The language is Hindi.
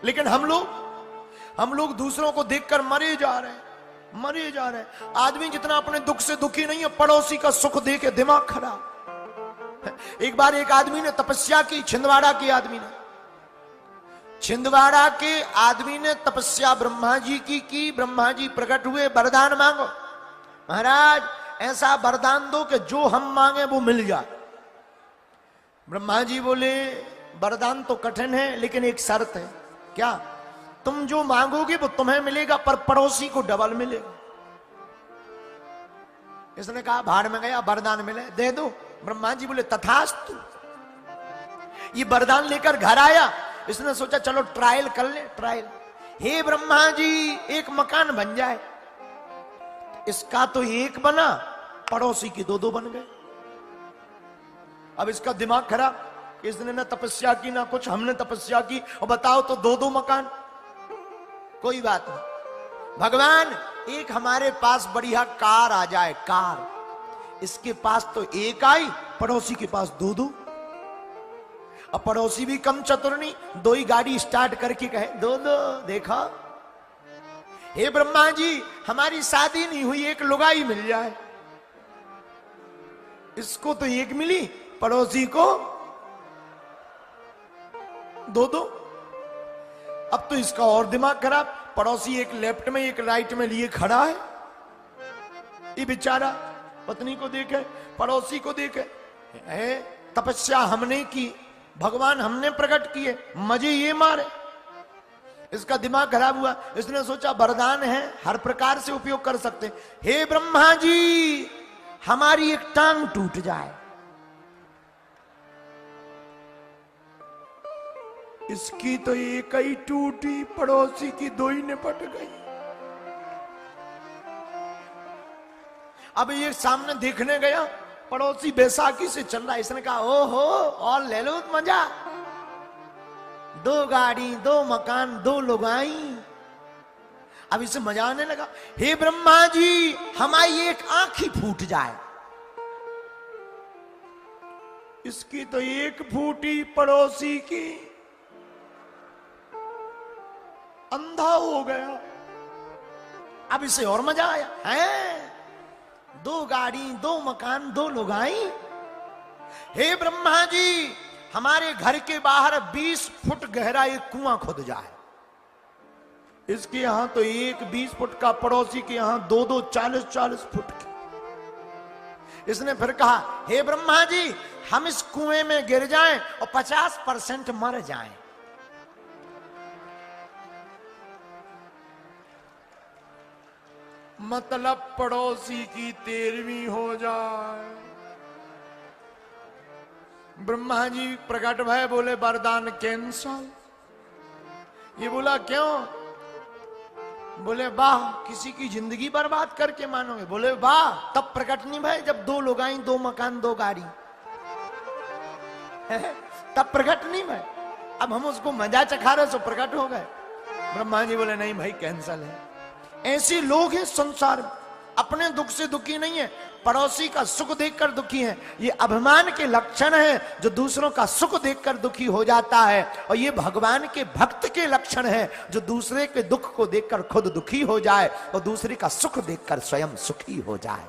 लेकिन हम लोग दूसरों को देखकर मरे जा रहे हैं। आदमी जितना अपने दुख से दुखी नहीं है, पड़ोसी का सुख देके दिमाग खराब। एक बार एक आदमी ने तपस्या की, छिंदवाड़ा के आदमी ने तपस्या ब्रह्मा जी की। ब्रह्मा जी प्रकट हुए, वरदान मांगो महाराज, ऐसा वरदान दो कि जो हम मांगे वो मिल जाए। ब्रह्मा जी बोले वरदान तो कठिन है, लेकिन एक शर्त है। क्या? तुम जो मांगोगे वो तुम्हें मिलेगा, पर पड़ोसी को डबल मिलेगा। इसने कहा भाड़ में गया, वरदान मिले, दे दो। ब्रह्मा जी बोले तथास्तु। ये वरदान लेकर घर आया, इसने सोचा चलो ट्रायल कर ले। ट्रायल, हे ब्रह्मा जी एक मकान बन जाए। इसका तो एक बना, पड़ोसी की दो बन गए। अब इसका दिमाग खराब, इसने ना तपस्या की ना कुछ, हमने तपस्या की और बताओ तो दो मकान। कोई बात नहीं, भगवान एक हमारे पास बढ़िया कार आ जाए। कार इसके पास तो एक आई, पड़ोसी के पास दो। अब पड़ोसी भी कम चतुर नहीं, दो ही गाड़ी स्टार्ट करके कहे दो। देखा, हे ब्रह्मा जी हमारी शादी नहीं हुई, एक लुगाई मिल जाए। इसको तो एक मिली, पड़ोसी को दो। अब तो इसका और दिमाग खराब, पड़ोसी एक लेफ्ट में एक राइट में लिए खड़ा है। ये बेचारा पत्नी को देखे, पड़ोसी को देखे। तपस्या हमने की, भगवान हमने प्रकट किए, मजे ये मारे। इसका दिमाग खराब हुआ। इसने सोचा वरदान है, हर प्रकार से उपयोग कर सकते। हे ब्रह्मा जी हमारी एक टांग टूट जाए। इसकी तो एक ही टूटी, पड़ोसी की दो ही निपट गई। अब ये सामने देखने गया, पड़ोसी बैसाखी से चल रहा है। इसने कहा ओहो और ले लो मजा, दो गाड़ी, दो मकान, दो लुगाई। अब इसे मजा आने लगा। हे ब्रह्मा जी हमारी एक आंख ही फूट जाए। इसकी तो एक फूटी, पड़ोसी की अंधा हो गया। अब इसे और मजा आया है, दो गाड़ी, दो मकान, दो लुगाई। हे ब्रह्मा जी हमारे घर के बाहर 20 फुट गहरा एक कुआं खुद जाए। इसके यहां तो एक 20 फुट का, पड़ोसी के यहां दो 40 फुट के। इसने फिर कहा हे ब्रह्मा जी हम इस कुएं में गिर जाएं और 50% मर जाएं। मतलब पड़ोसी की 13वीं हो जाए। ब्रह्मा जी प्रकट भय, बोले वरदान कैंसल। ये बोला क्यों? बोले वाह, किसी की जिंदगी बर्बाद करके मानोगे? बोले वाह, तब प्रकट नहीं भाई जब दो लोग आई, दो मकान, दो गाड़ी। तब प्रकट नहीं भाई, अब हम उसको मजा चखा रहे सो प्रकट हो गए। ब्रह्मा जी बोले नहीं भाई कैंसल है। ऐसे लोग हैं संसार में, अपने दुख से दुखी नहीं है, पड़ोसी का सुख देखकर दुखी है। ये अभिमान के लक्षण है जो दूसरों का सुख देखकर दुखी हो जाता है, और ये भगवान के भक्त के लक्षण है जो दूसरे के दुख को देखकर खुद दुखी हो जाए और दूसरे का सुख देखकर स्वयं सुखी हो जाए।